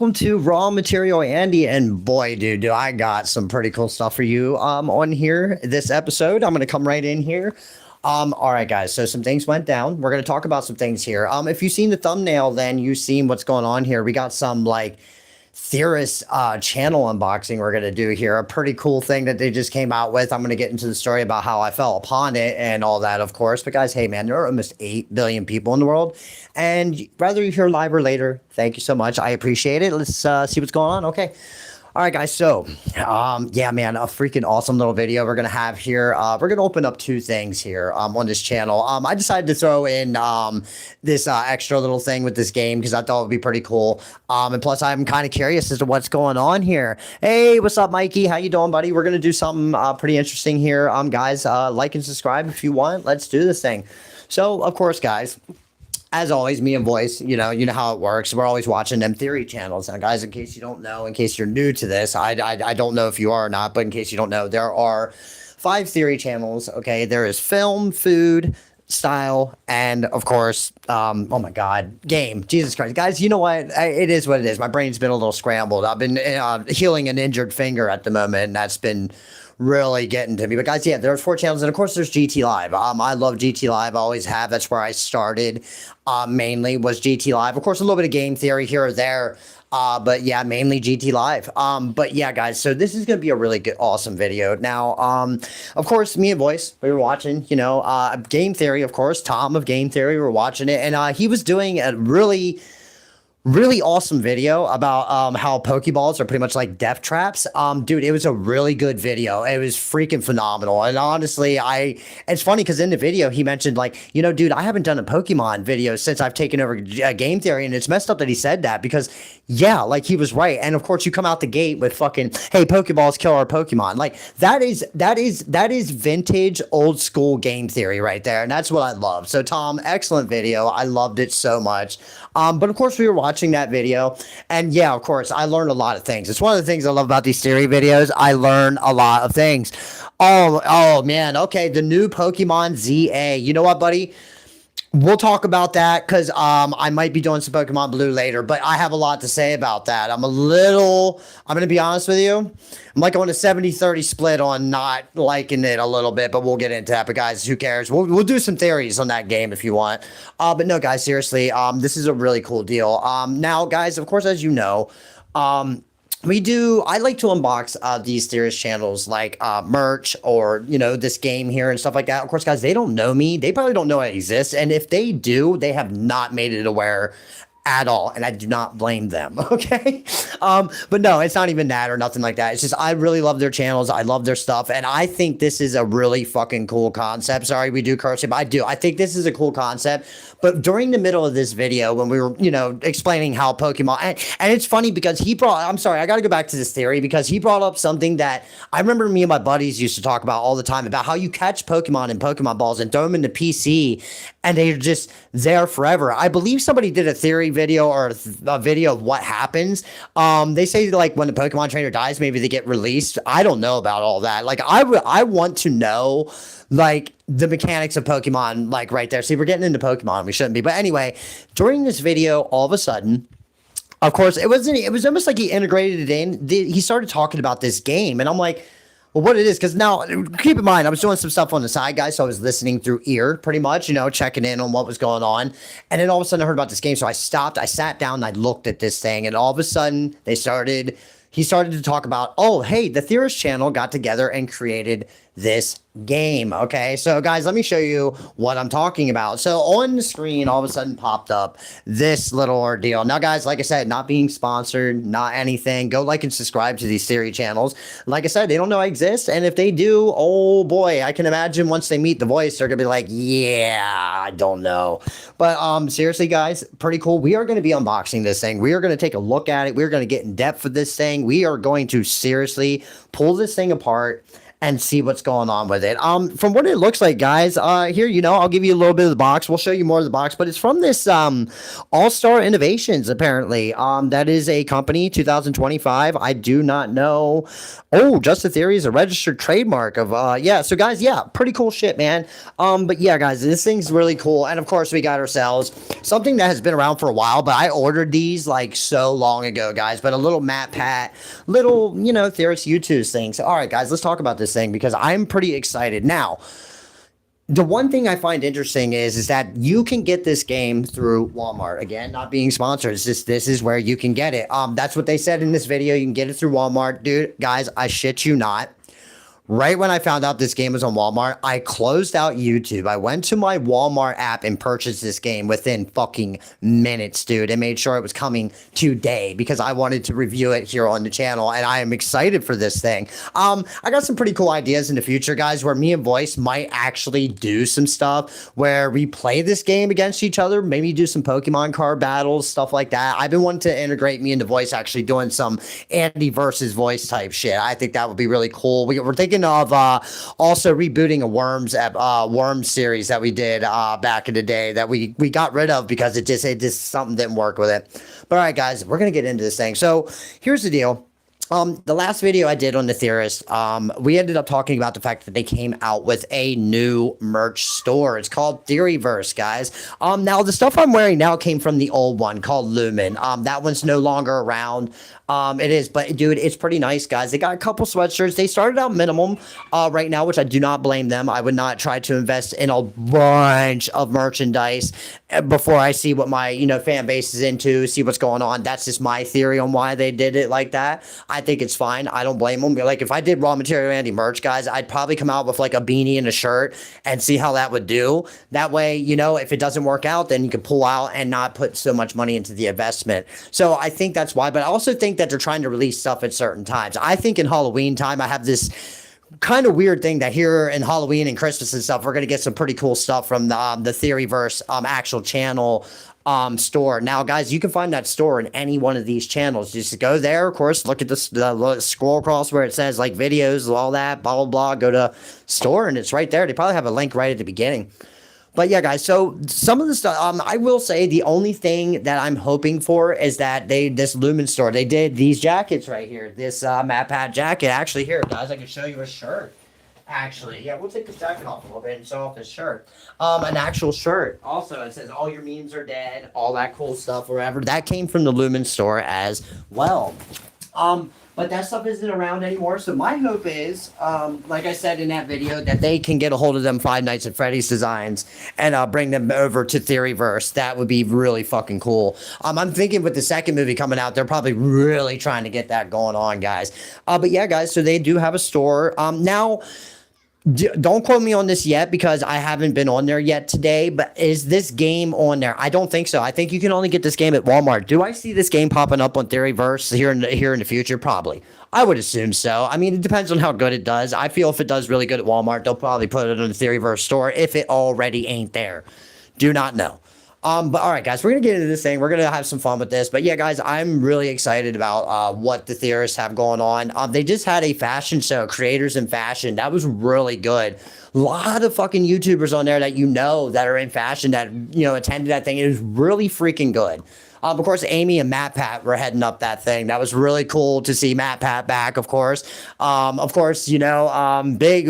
Welcome to Raw Material Andy, and boy, dude, do I got some pretty cool stuff for you on here this episode. I'm gonna come right in here. All right, guys. So some things went down. We're gonna talk about some things here. If you've seen the thumbnail, then you've seen what's going on here. We got some like Theorist channel unboxing we're going to do here. A pretty cool thing that they just came out with. I'm going to get into the story about how I fell upon it and all that, of course. But guys, hey, man, there are almost 8 billion people in the world. And whether you're here live or later, thank you so much. I appreciate it. Let's see what's going on. Okay. All right, guys. So, yeah, man, a freaking awesome little video we're going to have here. We're going to open up 2 things here on this channel. I decided to throw in this extra little thing with this game because I thought it would be pretty cool. And plus, I'm kind of curious as to what's going on here. Hey, what's up, Mikey? How you doing, buddy? We're going to do something pretty interesting here. Guys, like and subscribe if you want. Let's do this thing. So, of course, guys, as always, me and Voice, you know how it works. We're always watching them theory channels. Now, guys, in case you don't know, in case you're new to this, I don't know if you are or not, but in case you don't know, there are 5 theory channels, okay? There is Film, Food, Style, and, of course, oh, my God, Game. Jesus Christ. Guys, you know what? It is what it is. My brain's been a little scrambled. I've been healing an injured finger at the moment, and that's been really getting to me. But guys, yeah, there's 4 channels, and of course there's GtLive. I love GtLive. I always have. That's where I started. Mainly was GtLive. Of course, a little bit of game theory here or there. But yeah, mainly GtLive. But yeah, guys, so this is gonna be a really good, awesome video. Now, of course, me and Voice, we were watching, game theory, of course, Tom of Game Theory, we were watching it, and he was doing a really awesome video about how Pokeballs are pretty much like death traps. Dude, it was a really good video. It was freaking phenomenal. And honestly, it's funny because in the video he mentioned like, dude, I haven't done a Pokemon video since I've taken over game theory, and it's messed up that he said that because yeah, like he was right. And of course you come out the gate with fucking, hey, Pokeballs kill our Pokemon. Like that is vintage old school game theory right there. And that's what I love. So Tom, excellent video. I loved it so much. But of course we were watching that video, and yeah, of course, I learned a lot of things. It's one of the things I love about these theory videos. I learn a lot of things. Oh man. Okay. The new Pokemon ZA. You know what, buddy? We'll talk about that because I might be doing some Pokemon Blue later, but I have a lot to say about that. I'm going to be honest with you. I'm like on a 70-30 split on not liking it a little bit, but we'll get into that. But guys, who cares? We'll do some theories on that game if you want. But no, guys, seriously, this is a really cool deal. Now, guys, of course, as you know, I like to unbox these Theorist channels like merch or, this game here and stuff like that. Of course, guys, they don't know me. They probably don't know I exist. And if they do, they have not made it aware at all, and I do not blame them, okay? But no, it's not even that or nothing like that. It's just I really love their channels. I love their stuff, and I think this is a really fucking cool concept. Sorry, we do curse it, but I do. I think this is a cool concept. But during the middle of this video, when we were, explaining how Pokemon, and it's funny because I'm sorry, I got to go back to this theory because he brought up something that I remember me and my buddies used to talk about all the time about how you catch Pokemon in Pokemon balls and throw them into PC, and they're just there forever. I believe somebody did a theory video or a video of what happens. They say like when the Pokemon trainer dies, maybe they get released. I don't know about all that. Like I want to know like the mechanics of Pokemon, like right there. See, we're getting into Pokemon. We shouldn't be. But anyway, during this video, all of a sudden, of course, it was almost like he integrated it in. He started talking about this game, and I'm like, well, what it is, because now, keep in mind, I was doing some stuff on the side, guys, so I was listening through ear, pretty much, checking in on what was going on, and then all of a sudden I heard about this game, so I stopped, I sat down, and I looked at this thing, and all of a sudden, he started to talk about, oh, hey, the Theorist channel got together and created this game. Okay, so guys, let me show you what I'm talking about. So on the screen, all of a sudden popped up this little ordeal. Now, guys, like I said, not being sponsored, not anything. Go like and subscribe to these theory channels. Like I said, they don't know I exist, and if they do, oh boy, I can imagine once they meet the Voice, they're gonna be like, yeah, I don't know. But seriously, guys, pretty cool. We are going to be unboxing this thing. We are going to take a look at it. We're going to get in depth with this thing. We are going to seriously pull this thing apart and see what's going on with it. From what it looks like, guys, here, I'll give you a little bit of the box. We'll show you more of the box, but it's from this All Star Innovations, apparently. That is a company, 2025. I do not know. Oh, Just a Theory is a registered trademark of yeah. So guys, yeah, pretty cool shit, man. But yeah, guys, this thing's really cool. And of course, we got ourselves something that has been around for a while, but I ordered these like so long ago, guys. But a little MatPat, little, Theorist YouTooz thing. So all right, guys, let's talk about this thing because I'm pretty excited. Now, the one thing I find interesting is that you can get this game through Walmart. Again, not being sponsored. It's just this is where you can get it. That's what they said in this video. You can get it through Walmart. Dude, guys, I shit you not. Right when I found out this game was on Walmart, I closed out YouTube. I went to my Walmart app and purchased this game within fucking minutes, dude, and made sure it was coming today because I wanted to review it here on the channel, and I am excited for this thing. I got some pretty cool ideas in the future, guys, where me and Voice might actually do some stuff where we play this game against each other, maybe do some Pokemon card battles, stuff like that. I've been wanting to integrate me into Voice actually doing some Andy versus Voice type shit. I think that would be really cool. We're thinking of also rebooting a Worms series that we did back in the day that we got rid of because it just something didn't work with it. But all right, guys, we're gonna get into this thing. So here's the deal. The last video I did on the Theorist, we ended up talking about the fact that they came out with a new merch store. It's called Theoryverse, guys. Now the stuff I'm wearing now came from the old one called Lumen. That one's no longer around. It is, but dude, it's pretty nice, guys. They got a couple sweatshirts. They started out minimum right now, which I do not blame them. I would not try to invest in a bunch of merchandise before I see what my fan base is into, see what's going on. That's just my theory on why they did it like that. I think it's fine. I don't blame them. Like if I did Raw Material Andy merch, guys, I'd probably come out with like a beanie and a shirt and see how that would do. That way, if it doesn't work out, then you can pull out and not put so much money into the investment. So I think that's why. But I also think that they're trying to release stuff at certain times. I think in Halloween time, I have this kind of weird thing that here in Halloween and Christmas and stuff, we're going to get some pretty cool stuff from the Theoryverse actual channel store. Now, guys, you can find that store in any one of these channels. Just go there, of course, look at the scroll across where it says like videos, all that, blah, blah, blah, go to store, and it's right there. They probably have a link right at the beginning. But yeah, guys, so some of the stuff, I will say the only thing that I'm hoping for is that this Lumen store, they did these jackets right here. This MatPat jacket. Actually, here, guys, I can show you a shirt. Actually, yeah, we'll take this jacket off a little bit and show off this shirt. An actual shirt. Also, it says all your memes are dead, all that cool stuff, wherever. That came from the Lumen store as well. But that stuff isn't around anymore. So my hope is, like I said in that video, that they can get a hold of them Five Nights at Freddy's designs and bring them over to Theoryverse. That would be really fucking cool. I'm thinking with the second movie coming out, they're probably really trying to get that going on, guys. But yeah, guys, so they do have a store. Now, don't quote me on this yet because I haven't been on there yet today, but is this game on there? I don't think so. I think you can only get this game at Walmart. Do I see this game popping up on Theoryverse here in the future? Probably. I would assume so. I mean, it depends on how good it does. I feel if it does really good at Walmart, they'll probably put it in the Theoryverse store if it already ain't there. Do not know. But all right, guys, we're going to get into this thing. We're going to have some fun with this. But yeah, guys, I'm really excited about what the Theorists have going on. They just had a fashion show, Creators in Fashion. That was really good. A lot of fucking YouTubers on there that that are in fashion that, attended that thing. It was really freaking good. Of course, Amy and MatPat were heading up that thing. That was really cool to see MatPat back, of course. Big, we're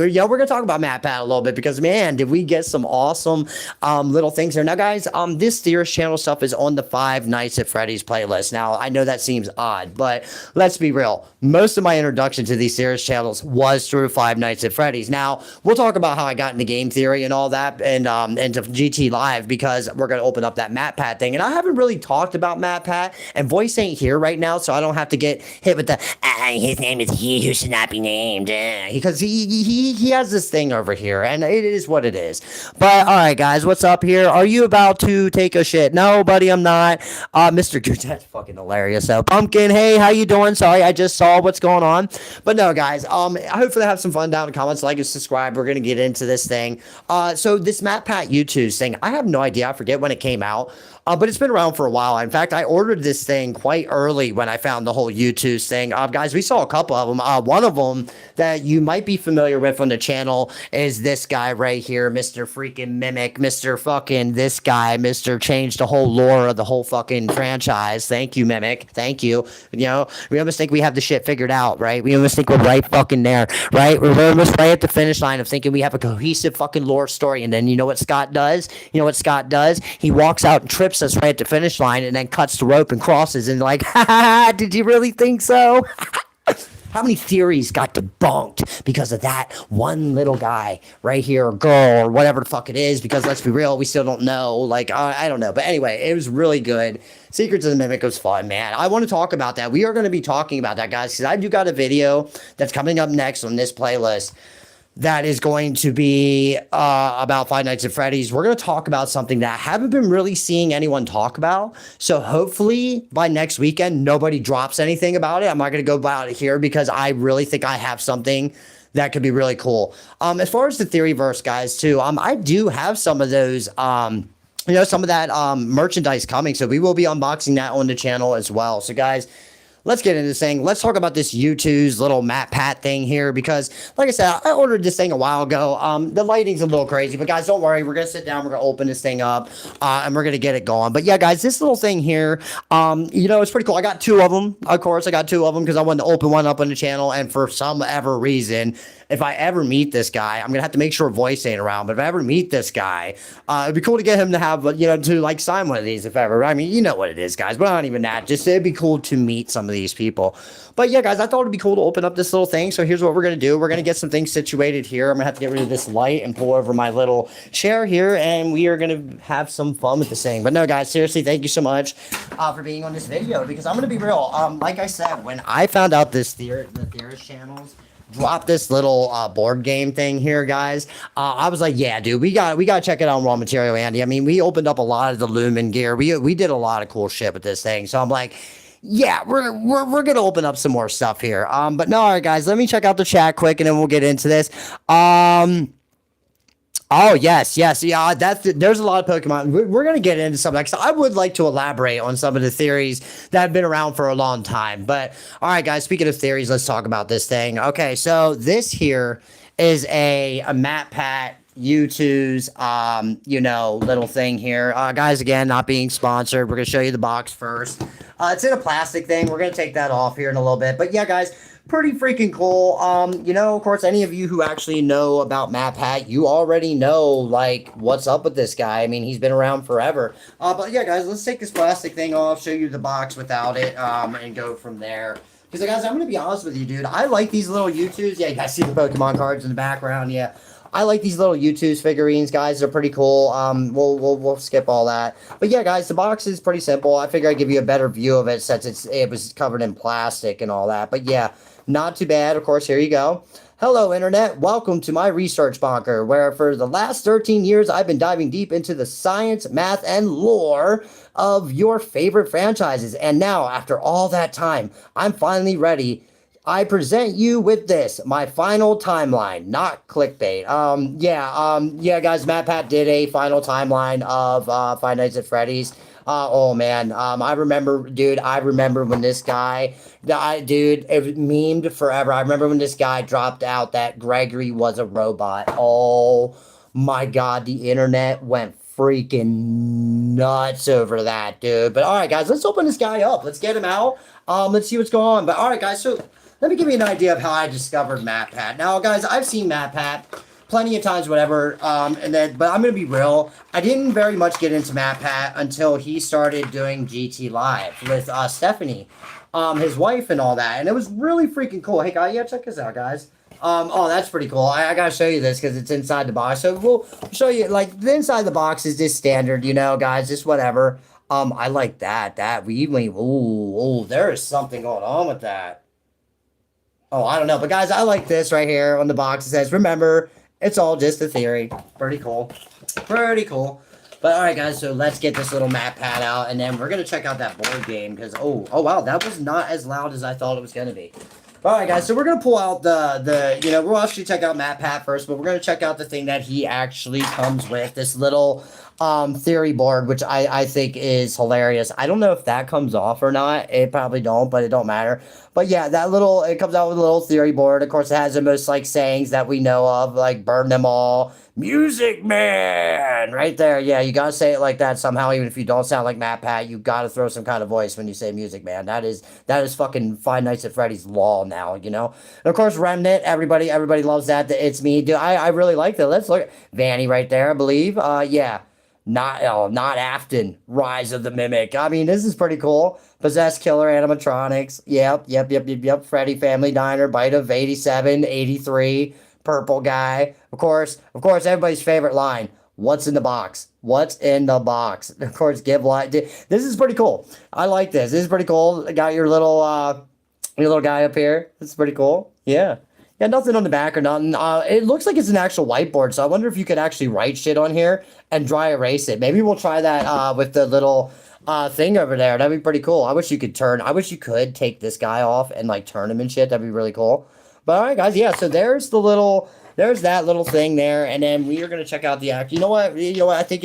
going to talk about MatPat a little bit because, man, did we get some awesome little things there. Now, guys, this Theorist Channel stuff is on the Five Nights at Freddy's playlist. Now, I know that seems odd, but let's be real. Most of my introduction to these Theorist channels was through Five Nights at Freddy's. Now, we'll talk about how I got into game theory and all that and into GtLive because we're going to open up that MatPat thing. And I haven't really talked about MatPat, and Voice ain't here right now, so I don't have to get hit with the his name is he who should not be named because he has this thing over here, and it is what it is. But all right, guys, what's up here? Are you about to take a shit? No, buddy, I'm not. Mr. Goose, that's fucking hilarious. So, Pumpkin, hey, how you doing? Sorry, I just saw what's going on. But no, guys, hopefully have some fun down in the comments. Like and subscribe. We're gonna get into this thing. So this MatPat YouTooz thing, I have no idea. I forget when it came out. but it's been around for a while. In fact, I ordered this thing quite early when I found the whole YouTooz thing. Guys, we saw a couple of them. One of them that you might be familiar with on the channel is this guy right here, Mr. freaking Mimic, Mr. fucking this guy, Mr. Change the whole lore of the whole fucking franchise. Thank you, Mimic. Thank you. You know, we almost think we have the shit figured out, right? We almost think we're right fucking there, right? We're almost right at the finish line of thinking we have a cohesive fucking lore story. And then you know what Scott does? You know what Scott does? He walks out and trips us right at the finish line and then cuts the rope and crosses and like, ha ha, did you really think so? How many theories got debunked because of that one little guy right here, or girl, or whatever the fuck it is? Because let's be real, we still don't know. Like, I don't know. But anyway, it was really good. Secrets of the Mimic was fun, man. I want to talk about that. We are going to be talking about that, guys, because I do got a video that's coming up next on this playlist that is going to be about Five Nights at Freddy's. We're going to talk about something that I haven't been really seeing anyone talk about. So hopefully by next weekend, nobody drops anything about it. I'm not going to go about it here because I really think I have something that could be really cool. As far as the Theoryverse, guys, too, I do have some of those, you know, some of that merchandise coming. So we will be unboxing that on the channel as well. So, guys, let's get into this thing. Let's talk about this YouTooz little MatPat thing here because, like I said, I ordered this thing a while ago. The lighting's a little crazy, but guys, don't worry. We're going to sit down. We're going to open this thing up, and we're going to get it going. But yeah, guys, this little thing here, you know, it's pretty cool. I got two of them. Of course, I got two of them because I wanted to open one up on the channel, and for some ever reason, if I ever meet this guy, I'm going to have to make sure voice ain't around, but if I ever meet this guy, it'd be cool to get him to have, you know, to like sign one of these if ever. I mean, you know what it is, guys, but not even that. Just it'd be cool to meet some of these people. But yeah, guys, I thought it'd be cool to open up this little thing. So here's what we're going to do. We're going to get some things situated here. I'm going to have to get rid of this light and pull over my little chair here, and we are going to have some fun with this thing. But no, guys, seriously, thank you so much for being on this video because I'm going to be real. Like I said, when I found out the Theorist Channels drop this little board game thing here, guys, I was like, yeah, dude, we got to check it out on Raw Material, Andy. I mean, we opened up a lot of the Lumen gear. We did a lot of cool shit with this thing. So I'm like, yeah, we're gonna open up some more stuff here. But no, all right, guys, let me check out the chat quick, and then we'll get into this. Oh, yes, yeah, there's a lot of Pokemon. We're going to get into something, because I would like to elaborate on some of the theories that have been around for a long time. But, all right, guys, speaking of theories, let's talk about this thing. Okay, so this here is a MatPat YouTooz, you know, little thing here. Guys, again, not being sponsored. We're going to show you the box first. It's in a plastic thing. We're going to take that off here in a little bit. But, yeah, guys, pretty freaking cool. You know, of course, any of you who actually know about MatPat, you already know, like, what's up with this guy. I mean, he's been around forever. But yeah, guys, let's take this plastic thing off, show you the box without it, and go from there. Because, guys, I'm going to be honest with you, dude. I like these little YouTooz. Yeah, you guys see the Pokemon cards in the background. Yeah. I like these little YouTooz figurines, guys. They're pretty cool. We'll skip all that. But yeah, guys, the box is pretty simple. I figure I'd give you a better view of it since it was covered in plastic and all that. But yeah, not too bad. Of course, here you go. Hello, Internet. Welcome to my research bunker, where for the last 13 years, I've been diving deep into the science, math, and lore of your favorite franchises. And now, after all that time, I'm finally ready. I present you with this, my final timeline, not clickbait. Yeah, guys, MatPat did a final timeline of Five Nights at Freddy's. Oh, man, I remember when this guy, dude, it memed forever. I remember when this guy dropped out that Gregory was a robot. Oh, my God, the internet went freaking nuts over that, dude. But, all right, guys, let's open this guy up. Let's get him out. Let's see what's going on. But, all right, guys, so let me give you an idea of how I discovered MatPat. Now, guys, I've seen MatPat plenty of times, whatever, but I'm going to be real. I didn't very much get into MatPat until he started doing GtLive with Stephanie, his wife and all that, and it was really freaking cool. Hey, guys, yeah, check this out, guys. Oh, that's pretty cool. I got to show you this because it's inside the box. So we'll show you, like, the inside of the box is just standard, you know, guys, just whatever. I like that. Ooh, there is something going on with that. Oh, I don't know. But, guys, I like this right here on the box. It says, remember, it's all just a theory. Pretty cool. Pretty cool. But, all right, guys, so let's get this little MatPat out, and then we're going to check out that board game because, oh, wow, that was not as loud as I thought it was going to be. All right, guys, so we're going to pull out we'll actually check out MatPat first, but we're going to check out the thing that he actually comes with, this little theory board, which I think is hilarious. I don't know if that comes off or not. It probably don't, but it don't matter. But yeah, it comes out with a little theory board. Of course, it has the most like sayings that we know of, like burn them all, Music Man, right there. Yeah, you gotta say it like that somehow, even if you don't sound like MatPat. You gotta throw some kind of voice when you say Music Man. That is fucking Five Nights at Freddy's law now, you know. And of course, Remnant. Everybody loves that. It's me, dude. I really like that. Let's look at Vanny right there. I believe. Yeah. Not Afton, Rise of the Mimic. I mean, this is pretty cool. Possessed Killer Animatronics. Yep. Freddy Family Diner, Bite of 87, 83, Purple Guy. Of course, everybody's favorite line. What's in the box? What's in the box? Of course, give light. This is pretty cool. I like this. This is pretty cool. Got your little guy up here. This is pretty cool. Yeah. Yeah, nothing on the back or nothing. It looks like it's an actual whiteboard, so I wonder if you could actually write shit on here and dry erase it. Maybe we'll try that with the little thing over there. That'd be pretty cool. I wish you could take this guy off and like turn him and shit. That'd be really cool. But all right, guys, yeah. So there's that little thing there, and then we are gonna check out the act. You know what? I think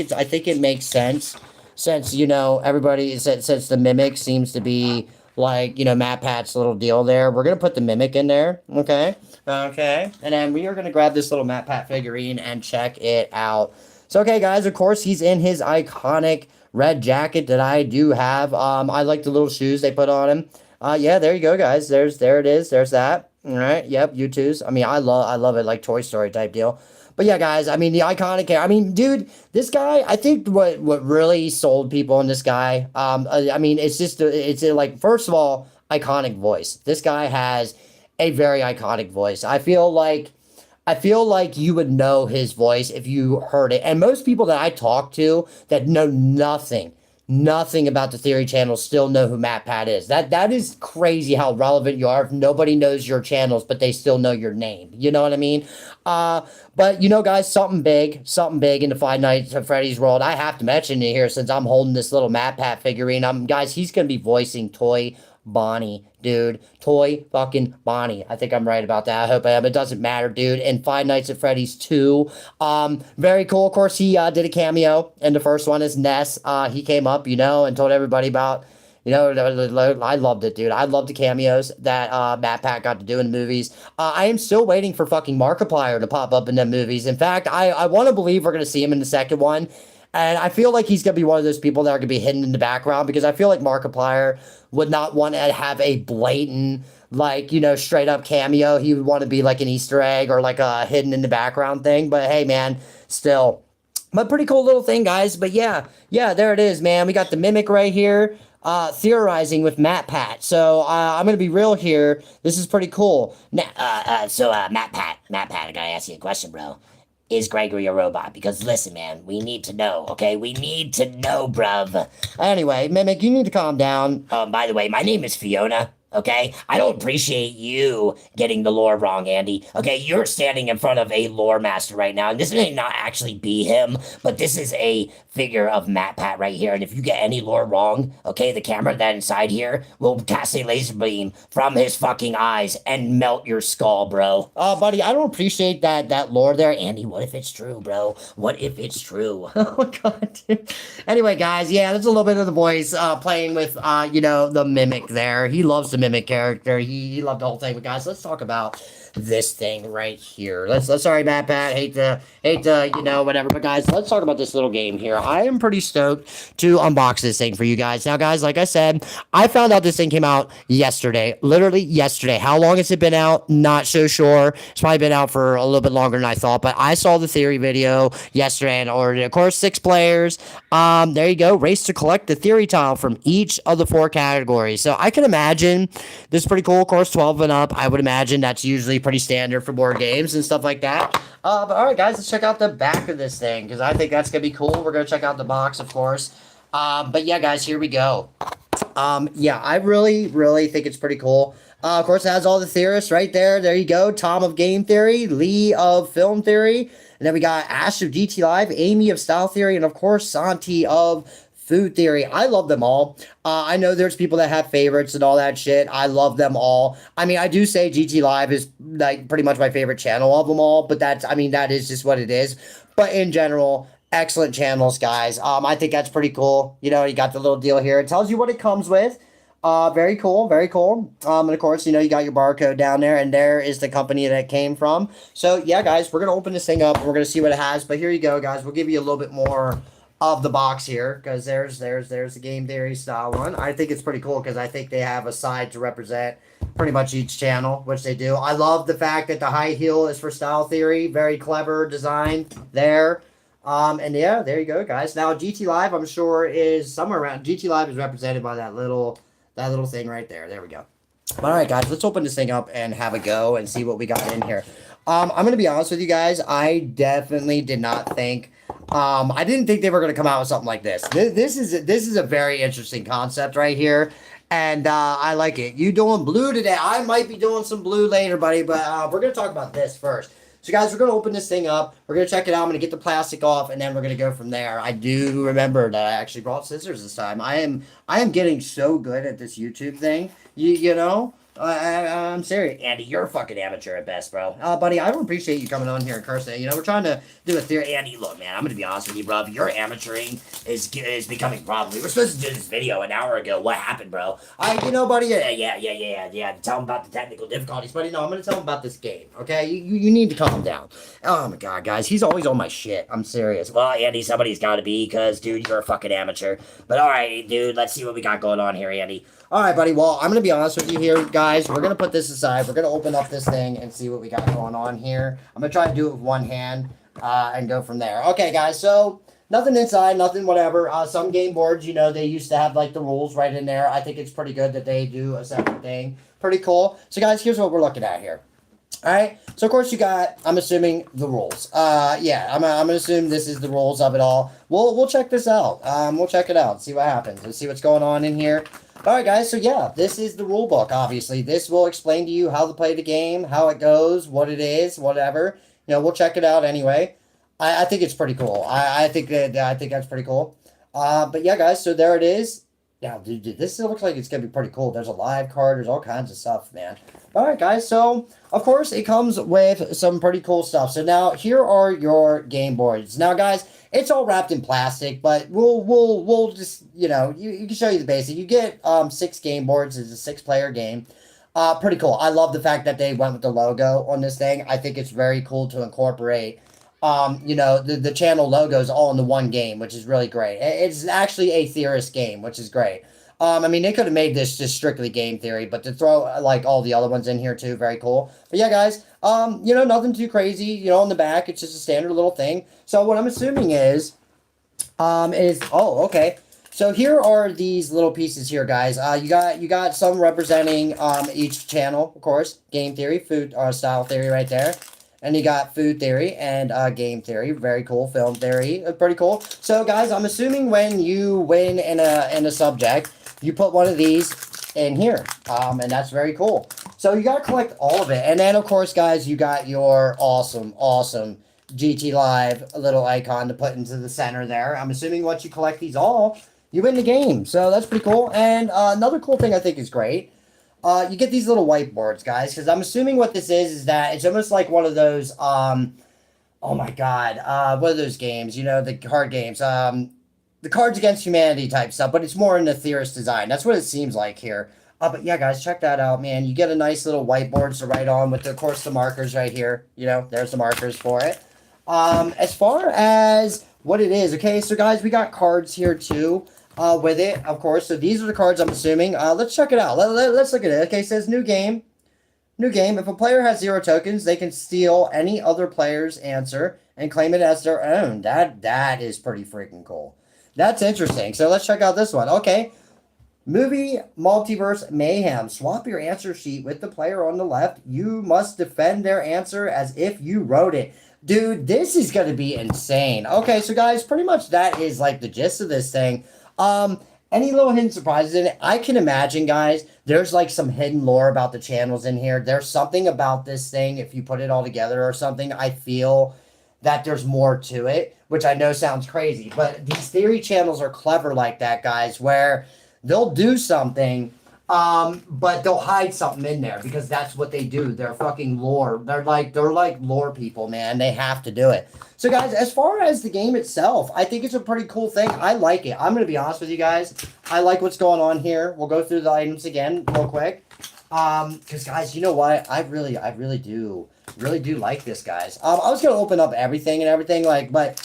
it makes sense since everybody since the mimic seems to be like MatPat's little deal there. We're gonna put the mimic in there. Okay, and then we are going to grab this little MatPat figurine and check it out. So, okay, guys, of course, he's in his iconic red jacket that I do have. I like the little shoes they put on him. Yeah, there you go, guys. There it is. There's that. All right, yep, YouTooz. I mean, I love it, like Toy Story type deal. But yeah, guys, I mean, the iconic, I mean, dude, this guy, I think what really sold people on this guy, I mean, it's like, first of all, iconic voice. This guy has a very iconic voice. I feel like you would know his voice if you heard it. And most people that I talk to that know nothing about the Theory Channel still know who MatPat is. That is crazy how relevant you are if nobody knows your channels, but they still know your name. You know what I mean? But guys, something big in the Five Nights at Freddy's world. I have to mention it here since I'm holding this little MatPat figurine. Guys, he's gonna be voicing Toy Bonnie, dude. Toy fucking Bonnie. I think I'm right about that. I hope I am. It doesn't matter, dude. And Five Nights at Freddy's 2. Very cool. Of course, he did a cameo. And the first one is Ness. He came up, and told everybody about, I loved it, dude. I loved the cameos that MatPat got to do in the movies. I am still waiting for fucking Markiplier to pop up in the movies. In fact, I want to believe we're going to see him in the second one. And I feel like he's going to be one of those people that are going to be hidden in the background because I feel like Markiplier would not want to have a blatant, like, straight up cameo. He would want to be like an Easter egg or like a hidden in the background thing. But hey, man, still. But pretty cool little thing, guys. But yeah, there it is, man. We got the mimic right here. Theorizing with MatPat. So I'm gonna be real here. This is pretty cool. Now, MatPat, I gotta ask you a question, bro. Is Gregory a robot? Because listen, man, we need to know, okay? We need to know, bruv. Anyway, Mimic, you need to calm down. By the way, my name is Fiona, okay? I don't appreciate you getting the lore wrong, Andy. Okay, you're standing in front of a lore master right now, and this may not actually be him, but this is a figure of MatPat right here, and if you get any lore wrong, okay, the camera that inside here will cast a laser beam from his fucking eyes and melt your skull, bro. Buddy, I don't appreciate that lore there. Andy, what if it's true, bro? What if it's true? Oh my god, dude. Anyway, guys, yeah, there's a little bit of the voice playing with, the mimic there. He loves the mimic character. He loved the whole thing. But guys, let's talk about this thing right here. Let's sorry, MatPat, hate to whatever, but guys, let's talk about this little game here. I am pretty stoked to unbox this thing for you guys. Now, guys, like I said, I found out this thing came out yesterday, literally yesterday. How long has it been out? Not so sure. It's probably been out for a little bit longer than I thought, but I saw the theory video yesterday and ordered it. Of course, 6 players. There you go. Race to collect the theory tile from each of the 4 categories. So I can imagine this is pretty cool. Of course, 12 and up. I would imagine that's usually pretty standard for board games and stuff like that. But all right, guys, let's check out the back of this thing because I think that's gonna be cool. We're gonna check out the box, of course. But yeah, guys, here we go. Yeah, I really think it's pretty cool. Of course, it has all the theorists right there. There you go. Tom of Game Theory, Lee of Film Theory, and then we got Ash of GtLive, Amy of Style Theory, and of course, Santi of Food Theory. I love them all. I know there's people that have favorites and all that shit. I love them all. I mean, I do say GtLive is like pretty much my favorite channel of them all, but that is just what it is. But in general, excellent channels, guys. I think that's pretty cool. You know, you got the little deal here. It tells you what it comes with. Very cool, very cool. And of course, you know, you got your barcode down there, and there is the company that it came from. So yeah, guys, we're gonna open this thing up and we're gonna see what it has. But here you go, guys. We'll give you a little bit more of the box here, because there's the game theory style one. I think it's pretty cool because I think they have a side to represent pretty much each channel, which they do. I love the fact that the high heel is for style theory. Very clever design there. And yeah, there you go, guys. Now GtLive, I'm sure, is somewhere around. GtLive is represented by that little thing right there. There we go. All right, guys, let's open this thing up and have a go and see what we got in here. I'm gonna be honest with you guys. I definitely did not think. I didn't think they were gonna come out with something like this. This is a very interesting concept right here, and I like it. You doing blue today? I might be doing some blue later, buddy, but we're gonna talk about this first. So guys, we're going to open this thing up. We're going to check it out. I'm going to get the plastic off, and then we're going to go from there. I do remember that I actually brought scissors this time. I am getting so good at this YouTube thing. You know? I'm serious. Andy, you're a fucking amateur at best, bro. Buddy, I don't appreciate you coming on here and cursing. You know, we're trying to do a theory. Andy, look, man, I'm going to be honest with you, bro. Your amateuring is becoming a problem. We were supposed to do this video an hour ago. What happened, bro? You know, buddy, yeah. Tell him about the technical difficulties. Buddy, no, I'm going to tell him about this game, okay? You need to calm down. Oh, my God, guys. He's always on my shit. I'm serious. Well, Andy, somebody's got to be, because, dude, you're a fucking amateur. But, all right, dude, let's see what we got going on here, Andy. All right, buddy. Well, I'm going to be honest with you here, guys. We're going to put this aside. We're going to open up this thing and see what we got going on here. I'm going to try to do it with one hand and go from there. Okay, guys. So, nothing inside, nothing whatever. Some game boards, you know, they used to have, like, the rules right in there. I think it's pretty good that they do a separate thing. Pretty cool. So, guys, here's what we're looking at here. All right. So, of course, you got, I'm assuming, the rules. Yeah, I'm going to assume this is the rules of it all. We'll check this out. We'll check it out, see what happens, and see what's going on in here. All right, guys, so yeah, this is the rule book, obviously. This will explain to you how to play the game, how it goes, what it is, whatever. You know, we'll check it out anyway. I think it's pretty cool. I think that's pretty cool. But yeah, guys, so there it is. Yeah, dude, this looks like it's going to be pretty cool. There's a live card. There's all kinds of stuff, man. All right, guys, so, of course, it comes with some pretty cool stuff. So now, here are your game boards. Now, guys, it's all wrapped in plastic, but we'll just, you know, you can show you the basic. You get 6 game boards. It's a 6-player game. Pretty cool. I love the fact that they went with the logo on this thing. I think it's very cool to incorporate, you know, the channel logos all in the one game, which is really great. It's actually a Theorist game, which is great. I mean, they could have made this just strictly game theory, but to throw, like, all the other ones in here, too, very cool. But, yeah, guys, you know, nothing too crazy. You know, on the back, it's just a standard little thing. So, what I'm assuming is, oh, okay. So, here are these little pieces here, guys. You got some representing, each channel, of course. Game theory, food, style theory right there. And you got food theory and game theory. Very cool. Film theory. Pretty cool. So, guys, I'm assuming when you win in a subject, you put one of these in here. And that's very cool. So, you got to collect all of it. And then, of course, guys, you got your awesome GtLive little icon to put into the center there. I'm assuming once you collect these all, you win the game. So, that's pretty cool. And another cool thing I think is great. You get these little whiteboards, guys, because I'm assuming what this is that it's almost like one of those, oh my God, what are those games, you know, the card games, the Cards Against Humanity type stuff, but it's more in the Theorist design. That's what it seems like here. But yeah, guys, check that out, man. You get a nice little whiteboard to write on with, of course, the markers right here. You know, there's the markers for it. As far as what it is, okay, so guys, we got cards here too. With it, of course. So these are the cards, I'm assuming. Let's check it out. Let's look at it. Okay, it says new game. New game. If a player has 0 tokens, they can steal any other player's answer and claim it as their own. That is pretty freaking cool. That's interesting. So let's check out this one. Okay. Movie Multiverse Mayhem. Swap your answer sheet with the player on the left. You must defend their answer as if you wrote it. Dude, this is going to be insane. Okay, so guys, pretty much that is like the gist of this thing. Any little hidden surprises in it? I can imagine, guys, there's like some hidden lore about the channels in here. There's something about this thing, if you put it all together or something, I feel that there's more to it, which I know sounds crazy, but these theory channels are clever like that, guys, where they'll do something But they'll hide something in there because that's what they do. They're fucking lore. They're like lore people, man. They have to do it. So guys, as far as the game itself, I think it's a pretty cool thing. I like it. I'm gonna be honest with you guys. I like what's going on here. We'll go through the items again real quick. Because guys, you know what? I really do like this, guys. I was gonna open up everything and everything, like, but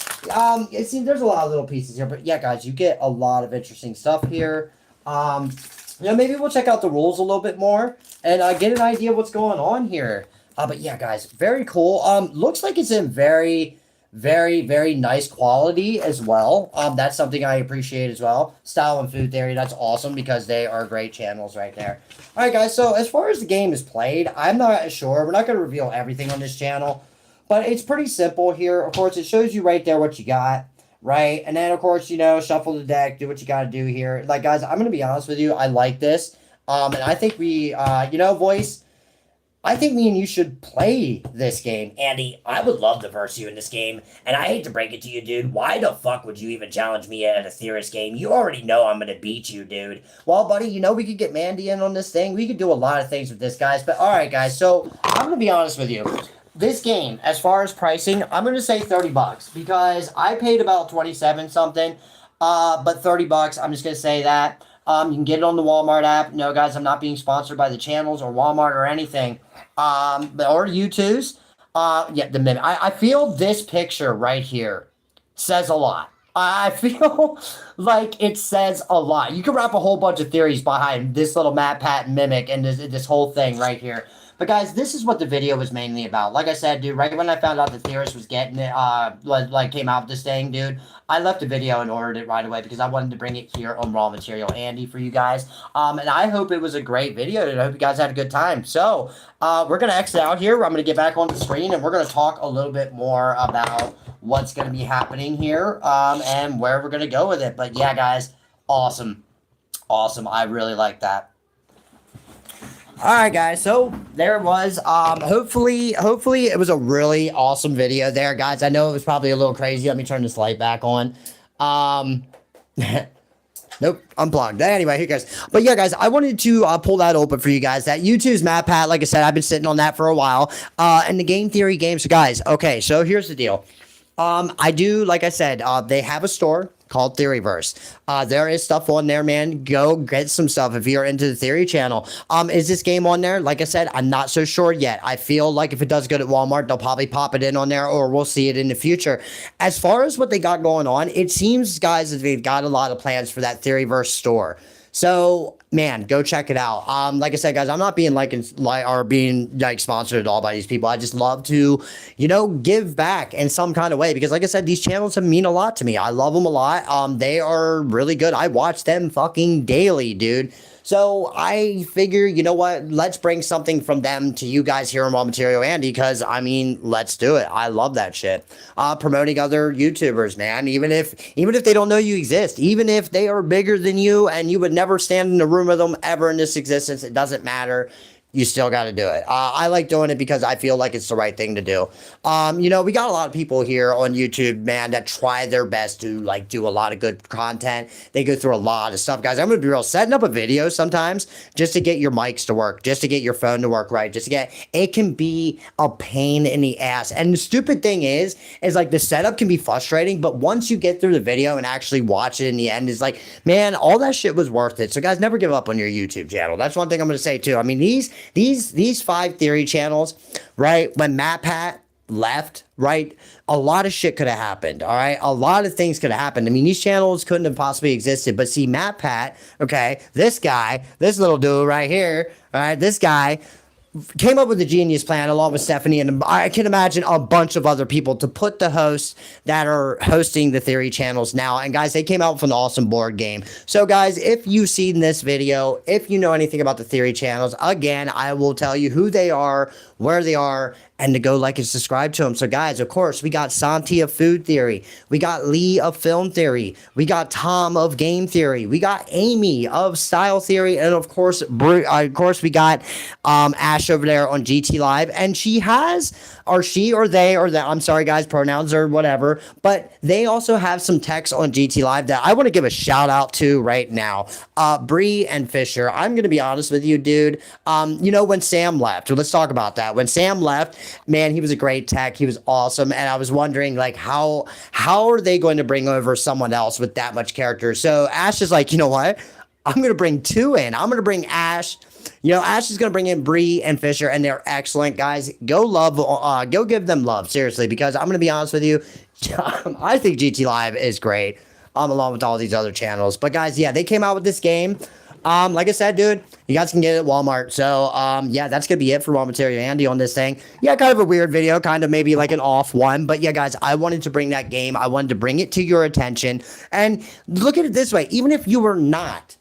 it seems there's a lot of little pieces here. But yeah, guys, you get a lot of interesting stuff here. Maybe we'll check out the rules a little bit more and get an idea of what's going on here. But yeah, guys, very cool. Looks like it's in very, very, very nice quality as well. That's something I appreciate as well. Style and Food Theory, that's awesome because they are great channels right there. All right, guys, so as far as the game is played, I'm not sure. We're not going to reveal everything on this channel, but it's pretty simple here. Of course, it shows you right there what you got. Right, and then of course, shuffle the deck, do what you gotta do here. Like, guys, I'm gonna be honest with you, I like this. And I think we, Voice, I think me and you should play this game. Andy, I would love to verse you in this game, and I hate to break it to you, dude. Why the fuck would you even challenge me at a Theorist game? You already know I'm gonna beat you, dude. Well, buddy, we could get Mandy in on this thing. We could do a lot of things with this, guys. But all right, guys, so I'm gonna be honest with you. This game, as far as pricing, I'm going to say $30 because I paid about 27 something, but $30, I'm just going to say that. You can get it on the Walmart app. No, guys, I'm not being sponsored by the channels or Walmart or anything, or YouTooz. Yeah, the minute. I feel this picture right here says a lot. I feel like it says a lot. You can wrap a whole bunch of theories behind this little MatPat mimic and this whole thing right here. But guys, this is what the video was mainly about. Like I said, dude, right when I found out the Theorist was getting it, came out with this thing, dude, I left the video and ordered it right away because I wanted to bring it here on Raw Material Andy for you guys. And I hope it was a great video, and I hope you guys had a good time. So, we're going to exit out here. I'm going to get back on the screen, and we're going to talk a little bit more about what's going to be happening here, and where we're going to go with it. But yeah, guys, awesome. Awesome. I really like that. Alright, guys, so there it was. Hopefully it was a really awesome video there, guys. I know it was probably a little crazy. Let me turn this light back on. Nope, unplugged. Anyway, here, guys. But yeah, guys, I wanted to pull that open for you guys. That YouTooz MatPat, like I said, I've been sitting on that for a while. And the Game Theory Game. So, guys, okay, so here's the deal. I do, like I said, they have a store called Theoryverse. There is stuff on there, man. Go get some stuff if you're into the Theory channel. Is this game on there? Like I said, I'm not so sure yet. I feel like if it does good at Walmart, they'll probably pop it in on there, or we'll see it in the future. As far as what they got going on, it seems, guys, that they've got a lot of plans for that Theoryverse store. So, man, go check it out. Like I said, guys, I'm not being being sponsored at all by these people. I just love to, give back in some kind of way because, like I said, these channels mean a lot to me. I love them a lot. They are really good. I watch them fucking daily, dude. So I figure, you know what? Let's bring something from them to you guys here on Raw Material Andy, because I mean, let's do it. I love that shit. Promoting other YouTubers, man. Even if they don't know you exist, even if they are bigger than you and you would never stand in a room with them ever in this existence, it doesn't matter. You still got to do it. I like doing it because I feel like it's the right thing to do. We got a lot of people here on YouTube, man, that try their best to do a lot of good content. They go through a lot of stuff, guys. I'm going to be real. Setting up a video sometimes just to get your mics to work, just to get your phone to work right, it can be a pain in the ass. And the stupid thing is the setup can be frustrating, but once you get through the video and actually watch it in the end, is man, all that shit was worth it. So guys, never give up on your YouTube channel. That's one thing I'm going to say too. I mean, these 5 theory channels, right? When MatPat left, right? A lot of shit could have happened, all right? A lot of things could have happened. I mean, these channels couldn't have possibly existed, but see, MatPat, okay, this guy, this little dude right here, all right, this guy came up with a genius plan along with Stephanie and I can imagine a bunch of other people to put the hosts that are hosting the theory channels now. And guys, they came out with an awesome board game. So guys, if you've seen this video, if you know anything about the theory channels, again, I will tell you who they are, where they are, and to go like and subscribe to them. So guys, of course, we got Santi of Food Theory, we got Lee of Film Theory, we got Tom of Game Theory, we got Amy of Style Theory, and of course we got Ash over there on GtLive, and she has, or she or they or that, I'm sorry guys, pronouns or whatever, but they also have some text on GtLive that I want to give a shout out to right now. Bree and Fisher, I'm gonna be honest with you, dude. You know, when Sam left, let's talk about that. When Sam left, man, he was a great tech, he was awesome, and I was wondering like how are they going to bring over someone else with that much character? So Ash is like, you know what, I'm going to bring two in. I'm going to bring Ash. You know, Ash is going to bring in Bree and Fisher, and they're excellent, guys. Go give them love, seriously, because I'm going to be honest with you. I think GtLive is great, along with all these other channels. But, guys, yeah, they came out with this game. Like I said, dude, you guys can get it at Walmart. So, yeah, that's going to be it for Raw Material Andy on this thing. Yeah, kind of a weird video, kind of maybe like an off one. But, yeah, guys, I wanted to bring that game. I wanted to bring it to your attention. And look at it this way. Even if you were not,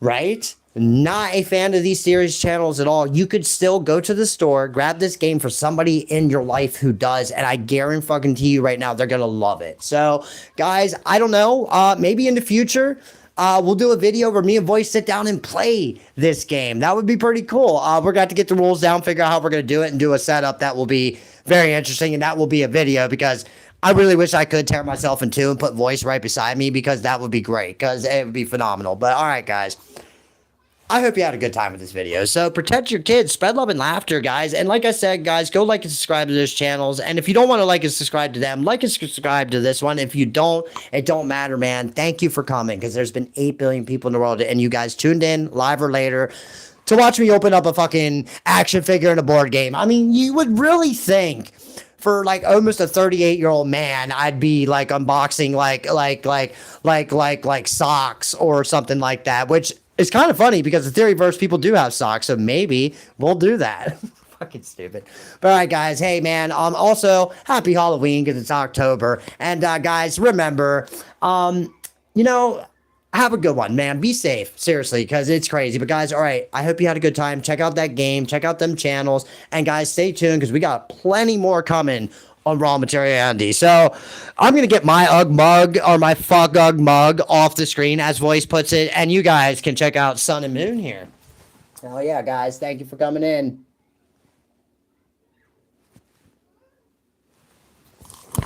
right, not a fan of these series channels at all, you could still go to the store, grab this game for somebody in your life who does, and I guarantee you right now, they're going to love it. So, guys, I don't know, maybe in the future, we'll do a video where me and Voice sit down and play this game. That would be pretty cool. We're going to have to get the rules down, figure out how we're going to do it, and do a setup that will be very interesting, and that will be a video, because I really wish I could tear myself in two and put Voice right beside me, because that would be great, because it would be phenomenal. But, all right, guys, I hope you had a good time with this video. So protect your kids, spread love and laughter, guys. And like I said, guys, go like and subscribe to those channels. And if you don't want to like and subscribe to them, like and subscribe to this one. If you don't, it don't matter, man. Thank you for coming, because there's been 8 billion people in the world, and you guys tuned in live or later to watch me open up a fucking action figure in a board game. I mean, you would really think for like almost a 38-year-old man, I'd be like unboxing like socks or something like that, which it's kind of funny because the Theoryverse people do have socks, so maybe we'll do that. Fucking stupid. But all right, guys. Hey, man. Also, happy Halloween because it's October. And guys, remember, you know, have a good one, man. Be safe, seriously, because it's crazy. But guys, all right, I hope you had a good time. Check out that game. Check out them channels. And guys, stay tuned because we got plenty more coming on Raw Material Andy. So I'm going to get my Ugg mug, or my Fuck Ugg mug, off the screen, as Voice puts it. And you guys can check out Sun and Moon here. Oh, yeah, guys. Thank you for coming in.